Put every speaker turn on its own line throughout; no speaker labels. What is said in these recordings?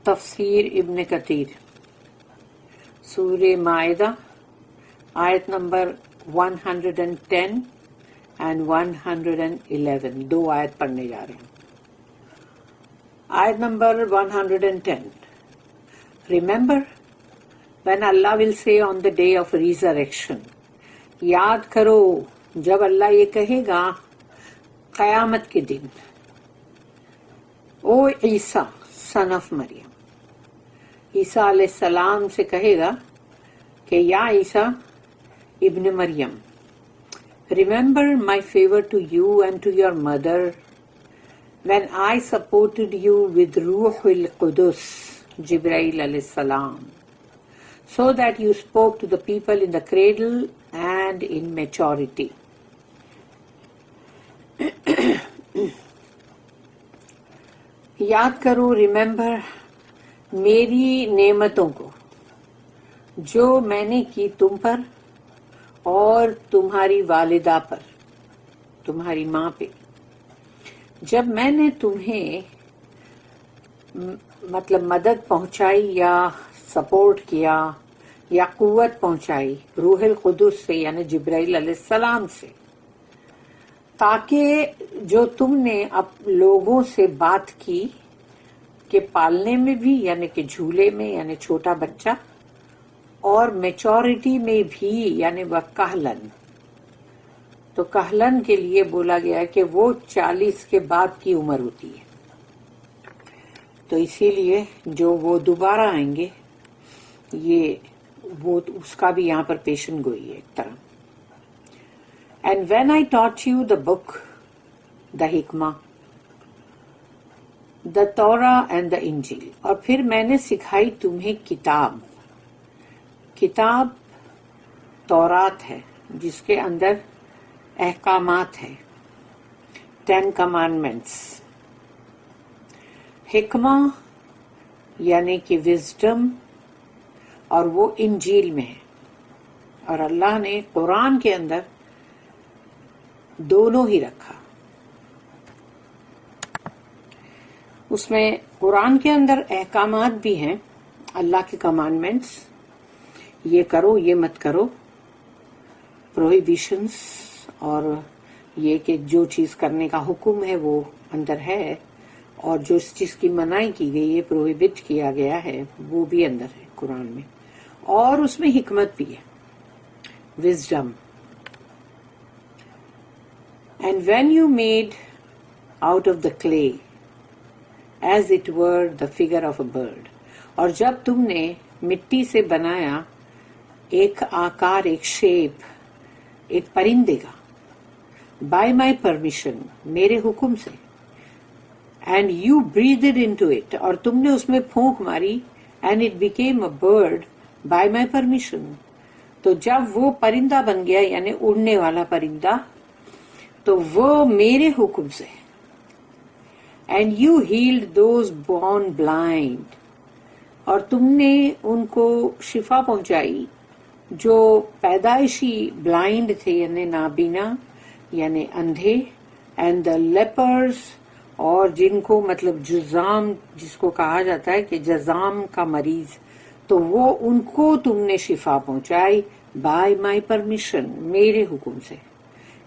تفسیر ابن کثیر سورہ مائدہ آیت نمبر 110 and 111 دو آیت پڑھنے جا رہے ہیں. آیت number 110. Remember when Allah will say on the day of resurrection, یاد کرو جب اللہ یہ کہے گا قیامت کے دن، او عیسیٰ سن آف مریم، عیسیٰ علیہ السلام سے کہے گا کہ یا عیسیٰ ابن مریم، remember my favor to you and to your mother when I supported you with Ruhul Qudus, Jibreel alayhi salam, so that you spoke to the people in the cradle and in maturity. یاد کرو، remember میری نعمتوں کو جو میں نے کی تم پر اور تمہاری والدہ پر، تمہاری ماں پہ، جب میں نے تمہیں مطلب مدد پہنچائی یا سپورٹ کیا یا قوت پہنچائی روح القدس سے یعنی جبرائیل علیہ السلام سے، تاکہ جو تم نے اب لوگوں سے بات کی کہ پالنے میں بھی یعنی کہ جھولے میں یعنی چھوٹا بچہ، اور میچورٹی میں بھی یعنی وکہلن، تو کہلن کے لیے بولا گیا کہ وہ 40 کے بعد کی عمر ہوتی ہے، تو اسی لیے جو وہ دوبارہ آئیں گے یہ وہ اس کا بھی یہاں پر پیشن گوئی ہے ایک طرح. And when I taught you the book, the Hikmah, the Torah and the Injil، اور پھر میں نے سکھائی تمہیں کتاب. کتاب تورات ہے جس کے اندر احکامات ہے، 10 commandments. حکمہ یعنی کہ وزڈم، اور وہ انجیل میں ہے، اور اللہ نے قرآن کے اندر دونوں ہی رکھا. اس میں قرآن کے اندر احکامات بھی ہیں، اللہ کے کمانڈمنٹس، یہ کرو یہ مت کرو، پروہیبیشنز، اور یہ کہ جو چیز کرنے کا حکم ہے وہ اندر ہے، اور جو اس چیز کی منائی کی گئی ہے، پروہیبٹ کیا گیا ہے، وہ بھی اندر ہے قرآن میں. اور اس میں حکمت بھی ہے، wisdom. And when you made out of the clay as it were the figure of a bird، اور جب تم نے مٹی سے بنایا ایک آکار، ایک شیپ، ایک پرندے کا، by my permission، میرے حکم سے، and you breathed into it، اور تم نے اس میں پھونک ماری، and it became a bird by my permission، تو جب وہ پرندہ بن گیا یعنی اڑنے والا پرندہ، تو وہ میرے حکم سے. And you healed those born blind، اور تم نے ان کو شفا پہنچائی جو پیدائشی بلائنڈ تھے یعنی نابینا یعنی اندھے. And the lepers، اور جن کو مطلب جزام جس کو کہا جاتا ہے کہ جزام کا مریض، تو وہ ان کو تم نے شفا پہنچائی by my permission، میرے حکم سے.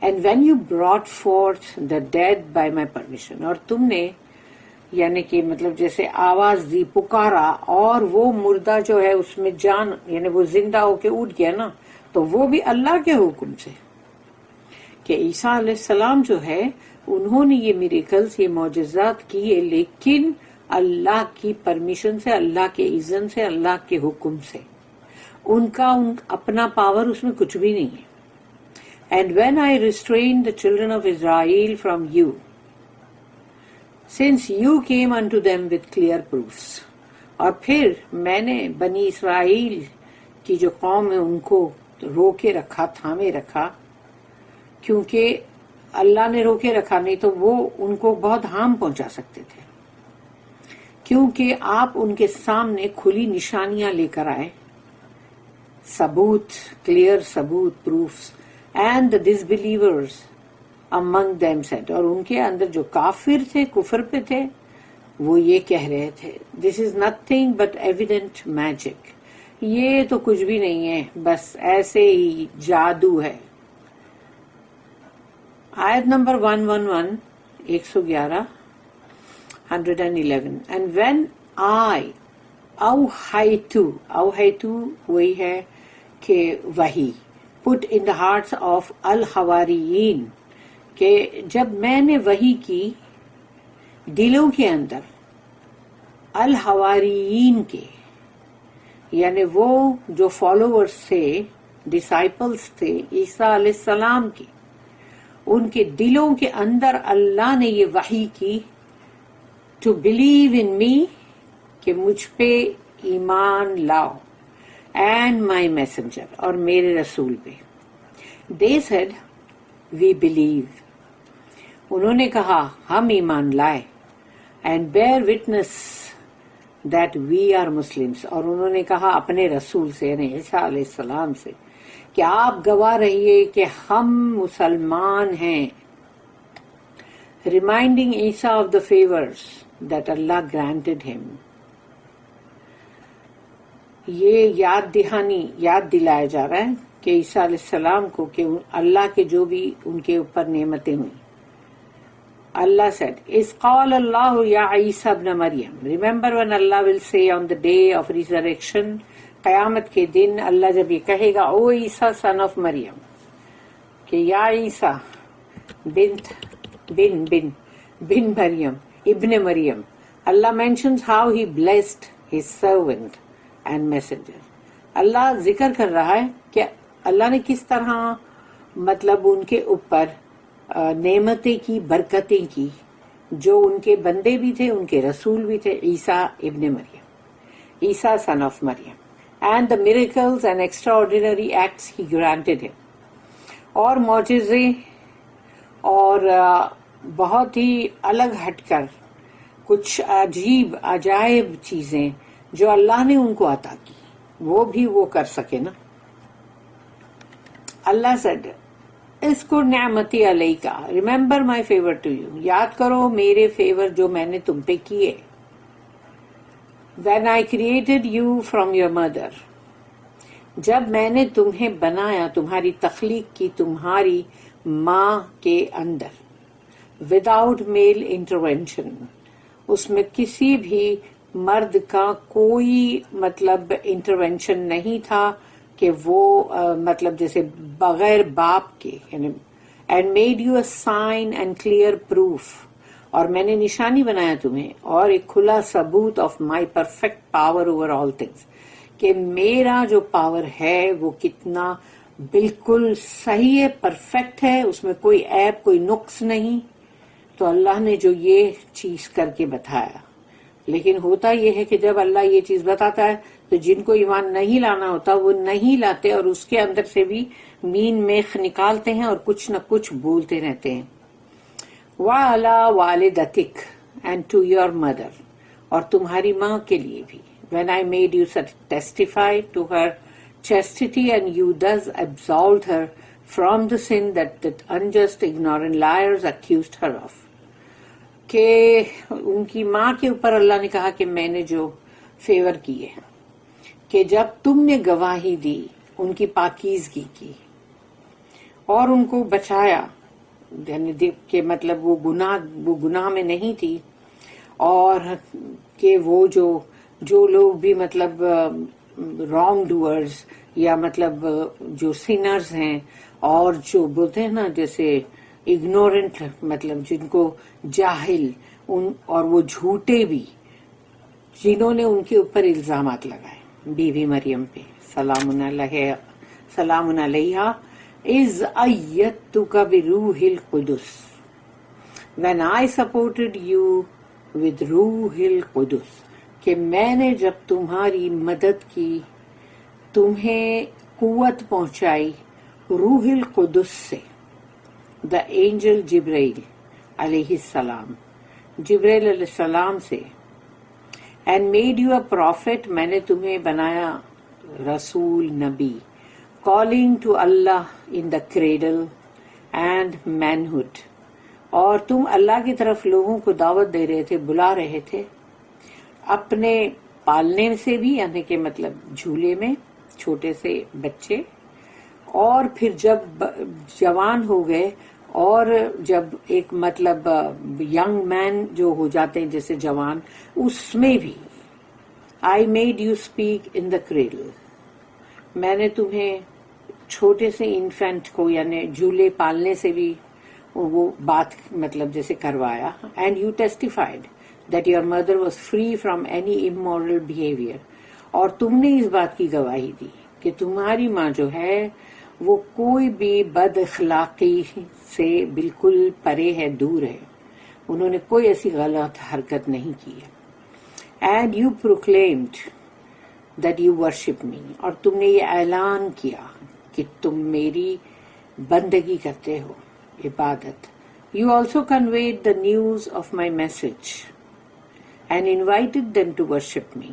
And when you brought forth the dead by my permission، اور تم نے یعنی کہ مطلب جیسے آواز دی، پکارا، اور وہ مردہ جو ہے اس میں جان یعنی وہ زندہ ہو کے اٹھ گیا نا، تو وہ بھی اللہ کے حکم سے. کہ عیسیٰ علیہ السلام جو ہے انہوں نے یہ میریکلز، یہ معجزات کیے، لیکن اللہ کی پرمیشن سے، اللہ کے اذن سے، اللہ کے حکم سے. ان کا اپنا پاور اس میں کچھ بھی نہیں ہے. And when I restrained the children of Israel from you, since you came unto them with clear proofs، اور پھر میں نے بنی اسرائیل کی جو قوم ہے ان کو روکے رکھا، تھامے رکھا، کیونکہ اللہ نے روکے رکھا، نہیں تو وہ ان کو بہت ہارم پہنچا سکتے تھے، کیونکہ آپ ان کے سامنے کھلی نشانیاں لے کر آئے، ثبوت، کلیئر ثبوت، proofs. And the disbelievers among them said، اور ان کے اندر جو کافر تھے، کفر پہ تھے، وہ یہ کہہ رہے تھے this is nothing but evident magic, یہ تو کچھ بھی نہیں ہے، بس ایسے ہی جادو ہے. آیت نمبر 111 111 111 اینڈ وین آئی اوحیتو وہی ہے کہ وحی، پٹ ان دا ہارٹس آف الحواریین، کہ جب میں نے وحی کی دلوں کے اندر الحواریین کے، یعنی وہ جو فالوورز تھے، ڈسائپلز تھے عیسیٰ علیہ السلام کے، ان کے دلوں کے اندر اللہ نے یہ وحی کی ٹو بلیو ان می، کہ مجھ پہ ایمان لاؤ، اینڈ مائی میسنجر، اور میرے رسول پہ. دے سیڈ وی بلیو، انہوں نے کہا ہم ایمان لائے، and bear witness that we are Muslims, اور انہوں نے کہا اپنے رسول سے یعنی عیسیٰ علیہ السلام سے کہ آپ گواہ رہیے کہ ہم مسلمان ہیں. Reminding Isa of the favours that Allah granted ہم، یہ یاد دلایا جا رہا ہے کہ عیسیٰ علیہ السلام کو کہ اللہ کے جو بھی ان کے اوپر نعمتیں ہوئیں. Allah said, "Is قال Allah ya Isa ibn Maryam." Remember when Allah will say on the day of resurrection, قیامت کے دن اللہ جب یہ کہے گا او عیسیٰ son of مریم، کہ یا عیسیٰ بن مریم ابن مریم. Allah mentions how he blessed his servant and messenger. اللہ ذکر کر رہا ہے کہ اللہ نے کس طرح مطلب ان کے اوپر نعمتیں کی، برکتیں کی، جو ان کے بندے بھی تھے، ان کے رسول بھی تھے، عیسیٰ ابن مریم، عیسیٰ son of Maryam, and the miracles and extraordinary acts he granted him. اور معجزے اور بہت ہی الگ ہٹ کر کچھ عجیب عجائب چیزیں جو اللہ نے ان کو عطا کی، وہ بھی وہ کر سکے نا. اللہ said, اذکر نعمتی علیکا، remember my favour to you, یاد کرو میرے فیور جو میں نے تم پہ کیے. When I created you from your mother, جب میں نے تمہیں بنایا، تمہاری تخلیق کی تمہاری ماں کے اندر، وداؤٹ میل انٹروینشن، اس میں کسی بھی مرد کا کوئی مطلب انٹروینشن نہیں تھا کہ وہ مطلب جیسے بغیر باپ کے، یعنی and made you a sign and clear proof, اور میں نے نشانی بنایا تمہیں اور ایک کھلا ثبوت of my perfect power over all things, کہ میرا جو پاور ہے وہ کتنا بالکل صحیح ہے، پرفیکٹ ہے، اس میں کوئی عیب کوئی نقص نہیں. تو اللہ نے جو یہ چیز کر کے بتایا. لیکن ہوتا یہ ہے کہ جب اللہ یہ چیز بتاتا ہے تو جن کو ایمان نہیں لانا ہوتا وہ نہیں لاتے، اور اس کے اندر سے بھی مین میخ نکالتے ہیں اور کچھ نہ کچھ بولتے رہتے ہیں. وَعَلَى وَالِدَتِكَ and to your mother، اور تمہاری ماں کے لیے بھی. When I made you testify to her chastity and you thus absolved her from the sin that the unjust ignorant liars accused her of. کہ ان کی ماں کے اوپر اللہ نے کہا کہ میں نے جو فیور کیے، کہ جب تم نے گواہی دی ان کی پاکیزگی کی اور ان کو بچایا، یعنی کہ مطلب وہ گناہ میں نہیں تھی، اور کہ وہ جو لوگ بھی مطلب رانگ ڈوئرز یا مطلب جو سینرز ہیں، اور جو بولتے ہیں نا جیسے اگنورنٹ، مطلب جن کو جاہل اور وہ جھوٹے بھی، جنہوں نے ان کے اوپر الزامات لگائے. بی بی مریم پہ سلام علیہا، اذ ایدتک بروح القدس، when I supported you with روح القدس، کہ میں نے جب تمہاری مدد کی، تمہیں قوت پہنچائی روح القدس سے. دا اینجل جبرائیل علیہ السلام، جبرائیل علیہ السلام سے. And made you a prophet, میں نے تمہیں بنایا رسول نبی. Calling to Allah in the cradle and manhood, اور تم اللہ کی طرف لوگوں کو دعوت دے رہے تھے، بلا رہے تھے، اپنے پالنے سے بھی، یعنی کہ مطلب جھولے میں چھوٹے سے بچے، اور پھر جب جوان ہو گئے اور جب ایک مطلب ینگ مین جو ہو جاتے ہیں جیسے جوان، اس میں بھی I made you speak in the cradle. میں نے تمہیں چھوٹے سے انفینٹ کو یعنی جھولے پالنے سے بھی وہ بات مطلب جیسے کروایا. And you testified that your mother was free from any immoral behaviour. اور تم نے اس بات کی گواہی دی کہ تمہاری ماں جو ہے وہ کوئی بھی بد اخلاقی سے بالکل پرے ہے، دور ہے، انہوں نے کوئی ایسی غلط حرکت نہیں کی ہے. And you proclaimed that you worship me. اور تم نے یہ اعلان کیا کہ تم میری بندگی کرتے ہو، عبادت. You also conveyed the news of my message and invited them to worship me.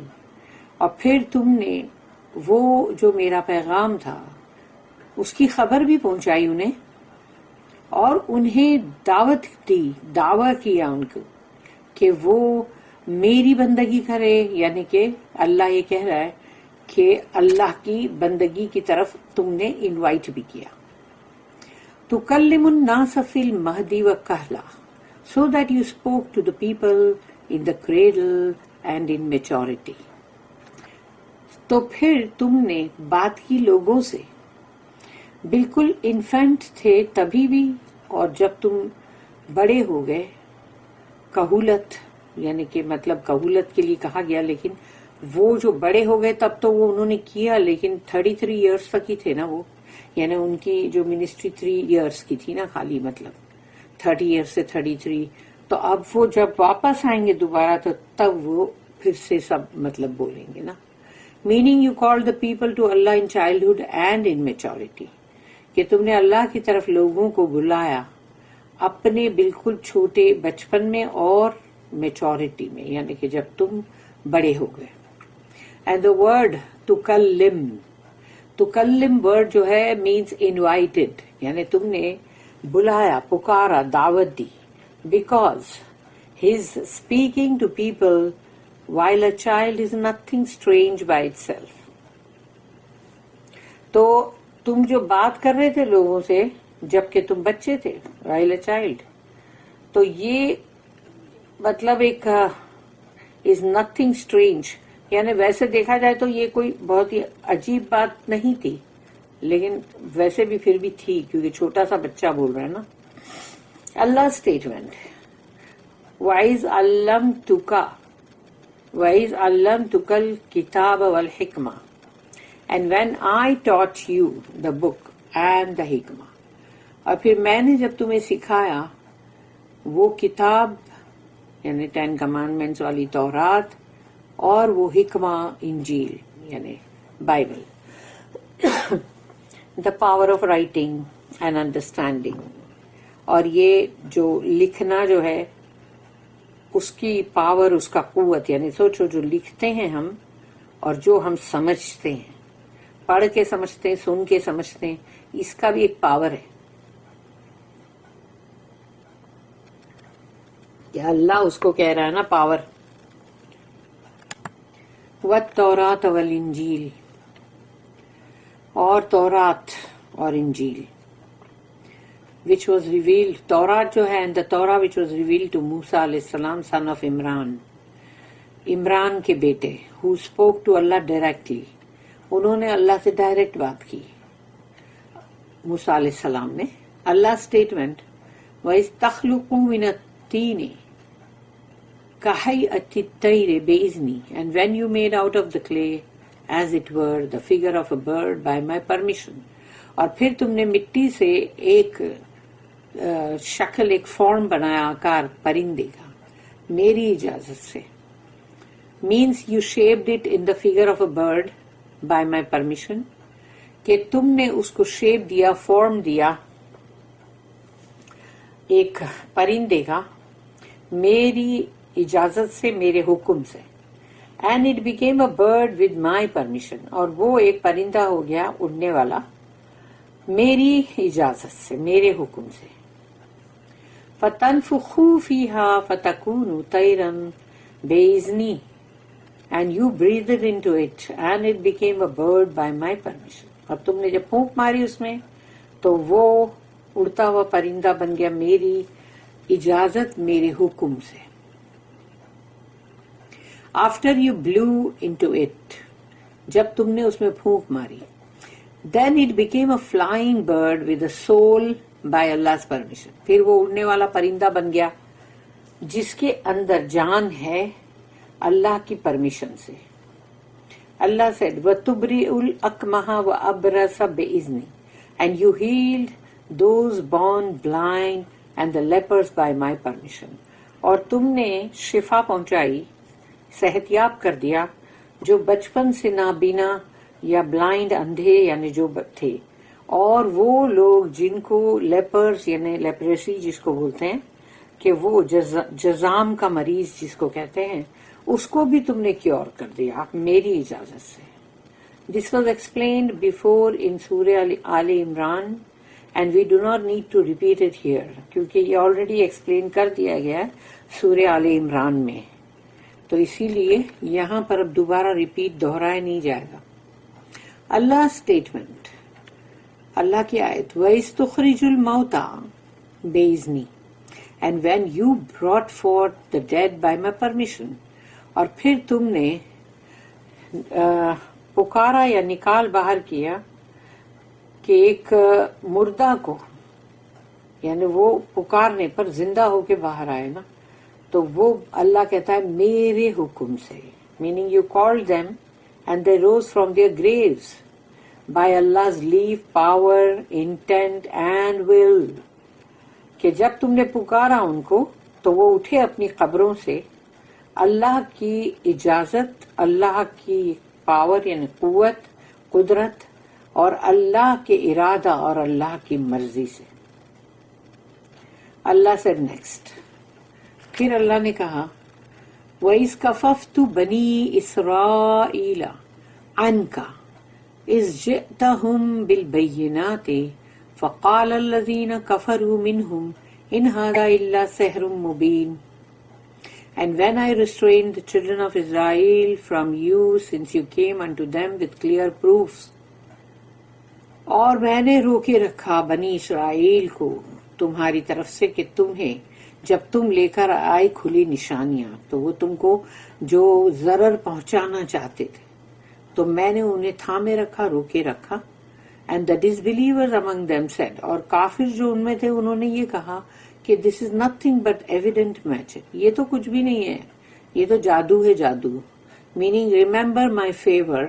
اور پھر تم نے وہ جو میرا پیغام تھا اس کی خبر بھی پہنچائی انہیں، اور انہیں دعوت دی، دعویٰ کیا ان کو کہ وہ میری بندگی کرے. یعنی کہ اللہ یہ کہہ رہا ہے کہ اللہ کی بندگی کی طرف تم نے انوائٹ بھی کیا. تکلم الناس فی المہدی وکہلا so that you spoke to the people in the cradle and in maturity. تو پھر تم نے بات کی لوگوں سے، بالکل انفینٹ تھے تبھی بھی، اور جب تم بڑے ہو گئے، کہولت یعنی کہ مطلب کہولت کے لیے کہا گیا، لیکن وہ جو بڑے ہو گئے تب تو وہ انہوں نے کیا، لیکن 33 ایئرس تک ہی تھے نا وہ، یعنی ان کی جو منسٹری 3 ایئرس کی تھی نا خالی، مطلب 30 ایئرس سے 33. تو اب وہ جب واپس آئیں گے دوبارہ تو تب وہ پھر سے سب مطلب بولیں گے نا. Meaning you call the people to Allah in childhood and in maturity. کہ تم نے اللہ کی طرف لوگوں کو بلایا اپنے بالکل چھوٹے بچپن میں اور میچورٹی میں، یعنی کہ جب تم بڑے ہو گئے. اینڈ دا ورڈ تکلم، تکلم ورڈ جو ہے مینس انوائٹڈ، یعنی تم نے بلایا، پکارا، دعوت دی. Because his speaking to people while a child is nothing strange by itself. تو تم جو بات کر رہے تھے لوگوں سے جبکہ تم بچے تھے، while a child، تو یہ مطلب ایک is nothing strange، یعنی ویسے دیکھا جائے تو یہ کوئی بہت ہی عجیب بات نہیں تھی، لیکن ویسے بھی پھر بھی تھی کیونکہ چھوٹا سا بچہ بول رہا ہے نا. اللہ اسٹیٹمنٹ، وَإِذْ عَلَّمْتُكَ وَإِذْ عَلَّمْتُكَ الْكِتَابَ وَالْحِكْمَةَ and when I taught you the book and the حکمہ. اور پھر میں نے جب تمہیں سکھایا وہ کتاب یعنی 10 Commandments والی تورات اور وہ حکمہ انجیل یعنی Bible. the power of writing and understanding. اور یہ جو لکھنا جو ہے اس کی پاور، اس کا قوت، یعنی سوچو جو لکھتے ہیں ہم اور جو ہم سمجھتے ہیں، پڑھ کے سمجھتے ہیں، سن کے سمجھتے ہیں، اس کا بھی ایک پاور ہے کہ اللہ اس کو کہہ رہا ہے نا پاور. والتوراۃ والانجیل، اور تورات اور انجیل، which was revealed، تورات جو ہے، and the Torah which was revealed to موسیٰ علیہ السلام son of عمران، عمران کے بیٹے، who spoke to Allah directly، انہوں نے اللہ سے ڈائریکٹ بات کی موسیٰ علیہ السلام نے. اللہ اسٹیٹمنٹ، وَإِذْ تَخْلُقُ مِنَ الطِّينِ كَهَيْئَةِ الطَّيْرِ بِإِذْنِي and when you made out of the clay as it were the figure of a bird by my permission. اور پھر تم نے مٹی سے ایک شکل، ایک فارم بنایا، آکار پرندے کا میری اجازت سے. Means you shaped it in the figure of a bird by my permission, کہ تم نے اس کو شیپ دیا، فارم دیا ایک پرندے کا میری اجازت سے، میرے حکم سے. And it became a bird with my permission, اور وہ ایک پرندہ ہو گیا اڑنے والا میری اجازت سے، میرے حکم سے. فَتَنْفُخُوا فِيهَا فَتَكُونُوا طَيْرًا بِإِذْنِي, and you breathed into it and it became a bird by my permission. اور تم نے جب پھونک ماری اس میں تو وہ اڑتا ہوا پرندہ بن گیا میری اجازت، میرے حکم سے. After you blew into it, جب تم نے اس میں پھونک ماری. Then it became a flying bird with a soul by Allah's permission. پھر وہ اڑنے والا پرندہ بن گیا جس کے اندر جان ہے اللہ کی پرمیشن سے. Allah said, وَتُبْرِئُ الْأَكْمَحَ وَأَبْرَصَ بِإِذْنِي, and you healed those born blind and the lepers by my permission. اور تم نے شفا پہنچائی، صحت یاب کر دیا جو بچپن سے نابینا یا بلائنڈ اندھے یعنی جو تھے، اور وہ لوگ جن کو لیپرز یعنی لیپریسی جس کو بولتے ہیں کہ وہ جزام کا مریض جس کو کہتے ہیں، اس کو بھی تم نے کیور کر دیا میری اجازت سے. This was explained before in سورہ آل عمران and we do not need to repeat it here, کیونکہ یہ آلریڈی ایکسپلین کر دیا گیا ہے سورہ آل عمران میں، تو اسی لیے یہاں پر اب دوبارہ ریپیٹ دہرایا نہیں جائے گا. اللہ اسٹیٹمنٹ، اللہ کی آیت، وَإِذْ تُخْرِجُ الْمَوْتَى بِإِذْنِي, and when you brought forth the dead by my permission. اور پھر تم نے پکارا یا نکال باہر کیا کہ ایک مردہ کو، یعنی وہ پکارنے پر زندہ ہو کے باہر آئے نا، تو وہ اللہ کہتا ہے میرے حکم سے، meaning you called them and they rose from their graves by Allah's leave, power, intent and will. کہ جب تم نے پکارا ان کو تو وہ اٹھے اپنی قبروں سے اللہ کی اجازت، اللہ کی پاور یعنی قوت، قدرت اور اللہ کے ارادہ اور اللہ کی مرضی سے. اللہ سے نیکسٹ، پھر اللہ نے کہا وَإِذْ كَفَفْتُ بَنِي إِسْرَائِيلَ عَنْكَ إِذْ جِئْتَهُمْ بِالْبَيِّنَاتِ فَقَالَ الَّذِينَ كَفَرُوا مِنْهُمْ إِنْ هَذَا إِلَّا سِحْرٌ مُبِينٌ. And when I restrained the children of Israel from you, since you came unto them with clear proofs, اور میں نے روکے رکھا بنی اسرائیل کو تمہاری طرف سے کہ تمہیں جب تم لے کر آئے کھلی نشانیاں تو وہ تم کو جو ضرر پہنچانا چاہتے تھے تو میں نے انہیں تھامے رکھا، روکے رکھا. And the disbelievers among them said, اور کافر جو ان میں تھے انہوں نے یہ کہا کہ this is nothing but evident magic. یہ تو کچھ بھی نہیں ہے، یہ تو جادو ہے، جادو. meaning remember my favor,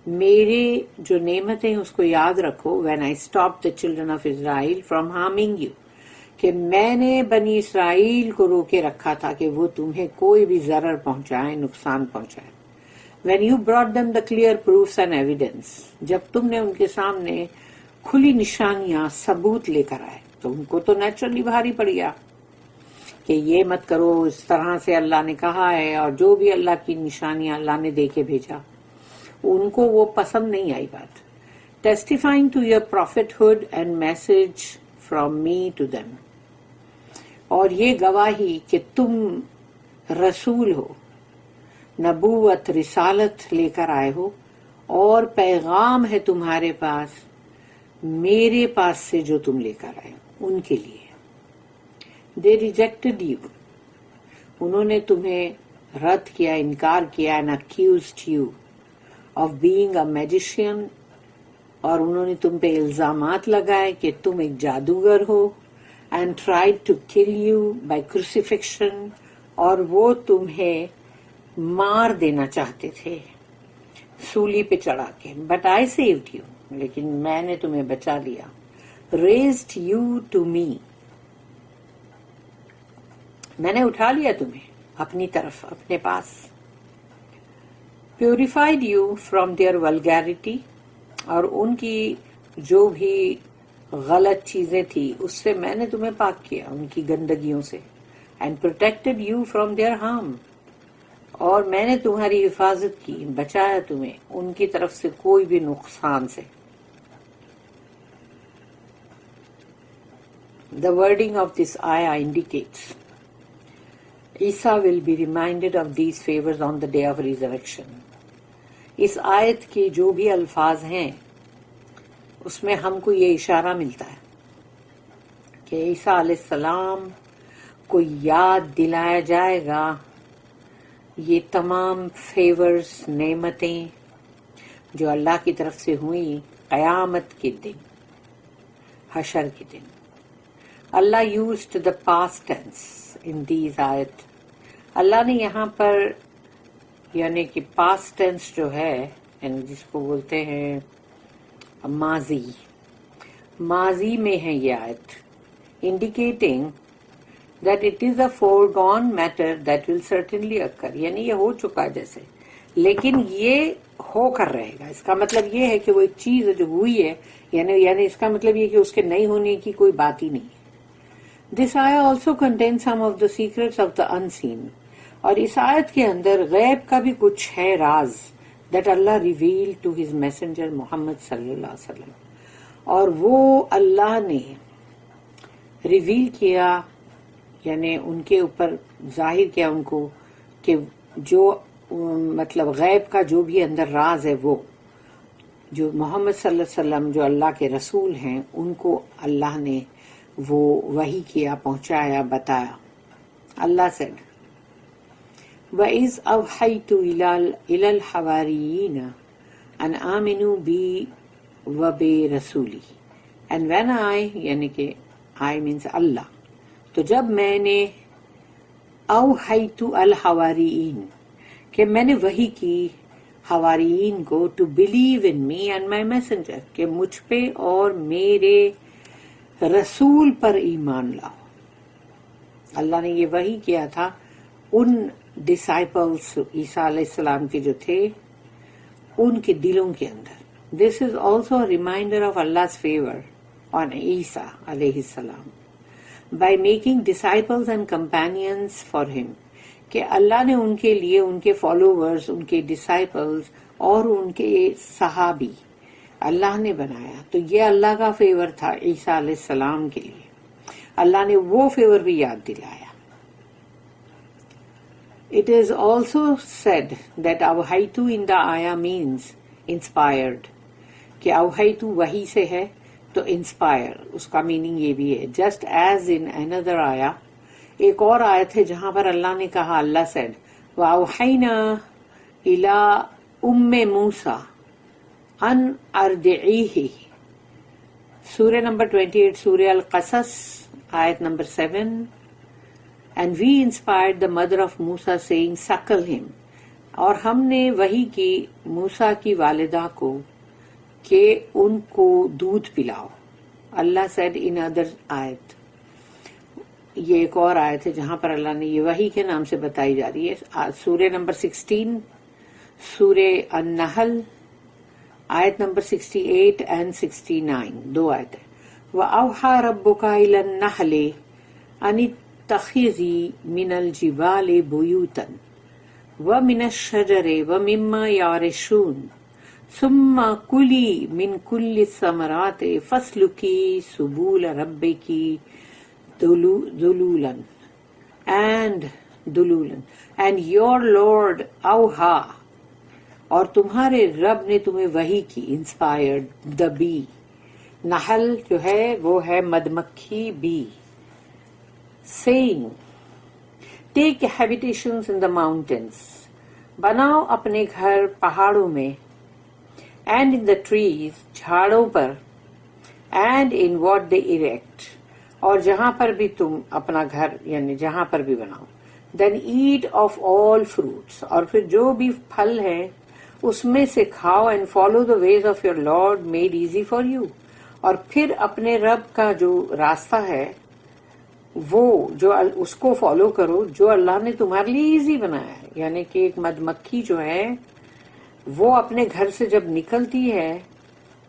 میرے جو نعمتیں اس کو یاد رکھو. when I stopped the children of Israel from harming you, کہ میں نے بنی اسرائیل کو روکے رکھا تھا کہ وہ تمہیں کوئی بھی ضرر پہنچائیں، نقصان پہنچائیں. when you brought them the clear proofs and evidence, جب تم نے ان کے سامنے کھلی نشانیاں ثبوت لے کر آئے تو ان کو تو نیچرلی بھاری پڑ گیا کہ یہ مت کرو، اس طرح سے اللہ نے کہا ہے، اور جو بھی اللہ کی نشانیاں اللہ نے دے کے بھیجا ان کو وہ پسند نہیں آئی بات. Testifying to your prophethood and message from me to them, اور یہ گواہی کہ تم رسول ہو، نبوت رسالت لے کر آئے ہو اور پیغام ہے تمہارے پاس میرے پاس سے جو تم لے کر آئے ان کے لیے. They rejected you, انہوں نے تمہیں رد کیا، انکار کیا. and accused you of being a magician, اور انہوں نے تم پہ الزامات لگائے کہ تم ایک جادوگر ہو. and tried to kill you by crucifixion, اور وہ تمہیں مار دینا چاہتے تھے سولی پہ چڑھا کے. but I saved you, لیکن میں نے تمہیں بچا لیا. raised you to me, میں نے اٹھا لیا تمہیں اپنی طرف، اپنے پاس. purified you from their vulgarity, اور ان کی جو بھی غلط چیزیں تھی اس سے میں نے تمہیں پاک کیا، ان کی گندگیوں سے. and protected you from their harm, اور میں نے تمہاری حفاظت کی، بچایا تمہیں ان کی طرف سے کوئی بھی نقصان سے. the wording of this ayah indicates Isa will be reminded of these favors on the day of resurrection. اس آیت کے جو بھی الفاظ ہیں اس میں ہم کو یہ اشارہ ملتا ہے کہ عیسیٰ علیہ السلام کو یاد دلایا جائے گا یہ تمام فیورز، نعمتیں جو اللہ کی طرف سے ہوئیں قیامت کے دن، حشر کے دن. اللہ used the past tense in these آیت. اللہ نے یہاں پر یعنی کہ past tense جو ہے یعنی جس کو بولتے ہیں ماضی میں ہے یہ آیت، indicating that it is a foregone matter that will certainly occur. یعنی یہ ہو چکا جیسے، لیکن یہ ہو کر رہے گا. اس کا مطلب یہ ہے کہ وہ ایک چیز جو ہوئی ہے یعنی اس کا مطلب یہ کہ اس کے نہیں ہونے کی کوئی بات ہی نہیں ہے. This ayah also contains some of the secrets of the unseen. اور اس آیت کے اندر غیب کا بھی کچھ ہے راز that Allah revealed to his messenger محمد صلی اللہ علیہ وسلم. اور وہ اللہ نے ریویل کیا یعنی ان کے اوپر ظاہر کیا ان کو کہ جو مطلب غیب کا جو بھی اندر راز ہے وہ جو محمد صلی اللہ علیہ وسلم جو اللہ کے رسول ہیں ان کو اللہ نے وہ وحی کیا، پہنچایا، بتایا. اللہ said وَإِذْ أَوْحَيْتُ إِلَى الْحَوَارِيِّينَ أَنْ آمِنُوا بِي وَبِرَسُولِي. And when I یعنی کہ I means اللہ، تو جب میں نے أَوْحَيْتُ الْحَوَارِيِّينَ کہ میں نے وحی کی حواریین کو to believe in me and my messenger کہ مجھ پہ اور میرے رسول پر ایمان لاؤ. اللہ نے یہ وحی کیا تھا ان ڈسائپلس عیسیٰ علیہ السلام کے جو تھے ان کے دلوں کے اندر. This is also a reminder of Allah's favor on Isa alayhi salam by making disciples and companions for him کہ اللہ نے ان کے لیے ان کے فالوورز، ان کے ڈسائپلز اور ان کے صحابی اللہ نے بنایا. تو یہ اللہ کا فیور تھا عیسیٰ علیہ السلام کے لیے. اللہ نے وہ فیور بھی یاد دلایا. It is also said that awhaytu in the ayah means inspired کہ awhaytu وحی سے ہے تو inspire اس کا میننگ یہ بھی ہے. Just as in another ayah ایک اور آیت ہے جہاں پر اللہ نے کہا اللہ said وَأَوْحَيْنَا إِلَىٰ أُمِّ مُوسَىٰ أَنْ أَرْضِعِيهِ. سورہ نمبر 28 سورہ القصص آیت number 7. And we inspired the mother of Musa saying suckle him. اور ہم نے وحی کی موسیٰ کی والدہ کو کہ ان کو دودھ پلاؤ. اللہ said in other آیت. یہ ایک اور آیت ہے جہاں پر اللہ نے یہ وحی کے نام سے بتائی جا رہی ہے. سورہ نمبر 16 سورہ النحل آیت نمبر 68 and 69 دو آیت ہے. وَأَوْحَى رَبُّكَ إِلَى النَّحْلِ أَنِ اتَّخِذِي مِنَ الْجِبَالِ بُيُوتًا وَمِنَ الشَّجَرِ وَمِمَّا يَعْرِشُونَ ثُمَّ كُلِي مِنْ كُلِّ الثَّمَرَاتِ فَاسْلُكِي سُبُولَ رَبِّكِ ذُلُولًا and your Lord اوہا اور تمہارے رب نے تمہیں وحی کی انسپائرڈ the bee. نحل جو ہے وہ ہے مدمکھی be. saying take habitations in the mountains بناؤ اپنے گھر پہاڑوں میں and in the trees جھاڑوں per and in what they erect اور جہاں پر بھی تم اپنا گھر یعنی جہاں پر بھی بناؤ. then eat of all fruits اور پھر جو بھی پھل ہیں اس میں سے کھاؤ and follow the ways of your Lord made easy for you اور پھر اپنے رب کا جو راستہ ہے وہ جو اس کو فالو کرو جو اللہ نے تمہارے لیے ایزی بنایا ہے. یعنی کہ ایک مدمکھی جو ہے وہ اپنے گھر سے جب نکلتی ہے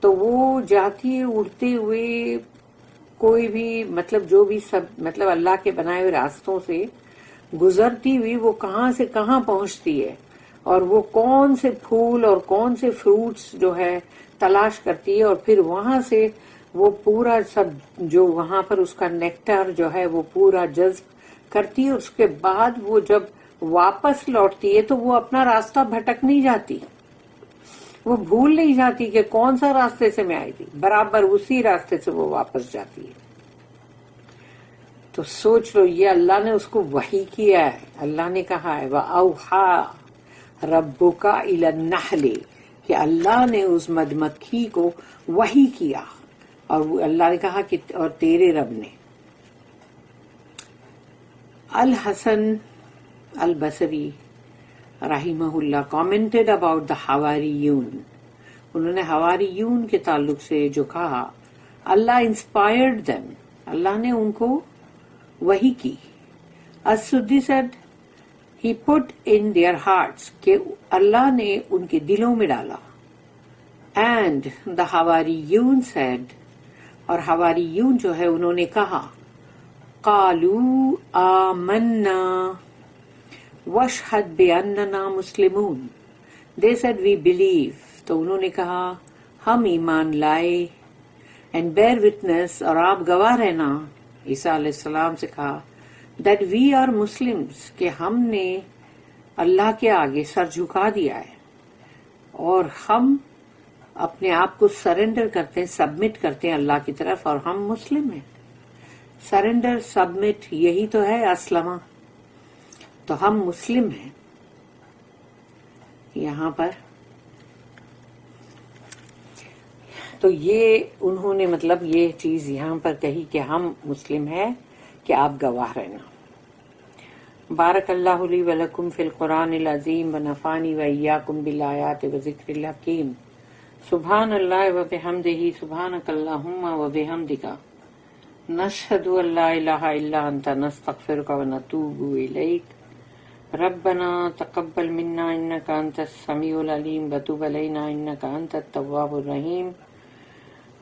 تو وہ جاتی ہے اڑتے ہوئے کوئی بھی مطلب جو بھی سب مطلب اللہ کے بنائے ہوئے راستوں سے گزرتی ہوئی وہ کہاں سے کہاں پہنچتی ہے اور وہ کون سے پھول اور کون سے فروٹس جو ہے تلاش کرتی ہے اور پھر وہاں سے وہ پورا سب جو وہاں پر اس کا نیکٹر جو ہے وہ پورا جذب کرتی ہے. اس کے بعد وہ جب واپس لوٹتی ہے تو وہ اپنا راستہ بھٹک نہیں جاتی, وہ بھول نہیں جاتی کہ کون سا راستے سے میں آئی تھی, برابر اسی راستے سے وہ واپس جاتی ہے. تو سوچ لو, یہ اللہ نے اس کو وحی کیا ہے. اللہ نے کہا ہے وَأَوْحَى رَبُّكَ إِلَى النَّحْلِ, کہ اللہ نے اس مدھ مکھی کو وحی کیا, اور اللہ نے کہا کہ اور تیرے رب نے. الحسن البصری رحمہ اللہ commented about the حواریون. انہوں نے حواریون کے تعلق سے جو کہا, اللہ inspired them, اللہ نے ان کو وحی کی. السدی said he put in their hearts, کہ اللہ نے ان کے دلوں میں ڈالا. and the حواریون said, اور حواریون جو ہے انہوں نے کہا, قالوا آمنا واشہد بأننا مسلمون, they said we believe, تو انہوں نے کہا ہم ایمان لائے, and bear witness, اور آپ گواہ رہنا. عیسیٰ علیہ السلام سے کہا that we are Muslims, کہ ہم نے اللہ کے آگے سر جھکا دیا ہے اور ہم اپنے آپ کو سرنڈر کرتے ہیں, سبمٹ کرتے ہیں اللہ کی طرف, اور ہم مسلم ہیں. سرنڈر سبمٹ یہی تو ہے اسلمہ, تو ہم مسلم ہیں. یہاں پر تو یہ انہوں نے مطلب یہ چیز یہاں پر کہی کہ ہم مسلم ہیں, کہ آپ گواہ رہنا. بارک اللہ لی ولکم فی القرآن العظیم ونفعنی وإیاکم بالآیات وذکر الحکیم. سبحان اللہ وبحمدہ, سبحانک اللہم وبحمدک, نشہد ان لا الہ الا انت, نستغفرک ونتوب الیک. ربنا تقبل منا انک انت السمیع العلیم وتب علینا انک انت التواب الرحیم.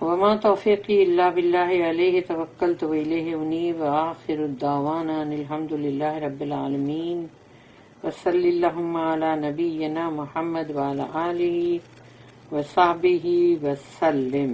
وما توفیقی الا باللہ علیہ توکلت والیہ انیب. وآخر الدعوانا ان الحمد للہ رب العالمین. وصلی اللہم علی نبینا محمد وعلی آلہ وصحبہ وسلم.